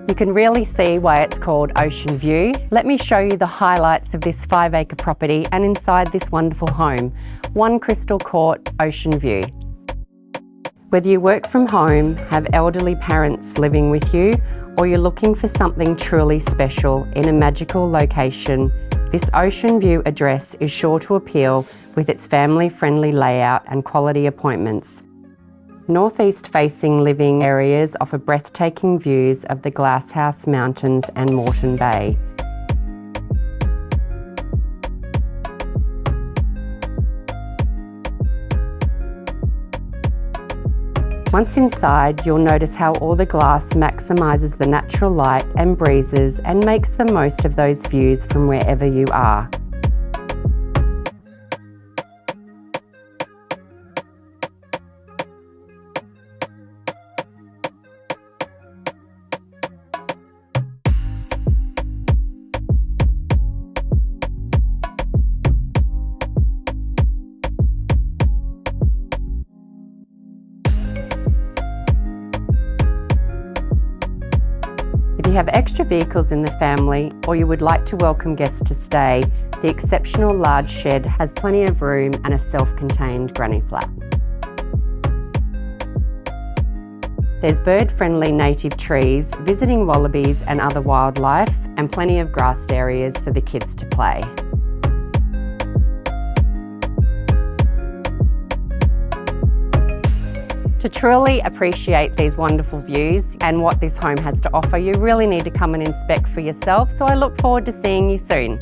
You can really see why it's called Ocean View. Let me show you the highlights of this 5-acre property and inside this wonderful home. 1 Crystal Court, Ocean View. Whether you work from home, have elderly parents living with you, or you're looking for something truly special in a magical location, this Ocean View address is sure to appeal with its family-friendly layout and quality appointments. Northeast-facing living areas offer breathtaking views of the Glasshouse Mountains and Moreton Bay. Once inside, you'll notice how all the glass maximises the natural light and breezes and makes the most of those views from wherever you are. If you have extra vehicles in the family or you would like to welcome guests to stay, the exceptional large shed has plenty of room and a self-contained granny flat. There's bird-friendly native trees, visiting wallabies and other wildlife, and plenty of grassed areas for the kids to play. To truly appreciate these wonderful views and what this home has to offer, you really need to come and inspect for yourself, so I look forward to seeing you soon.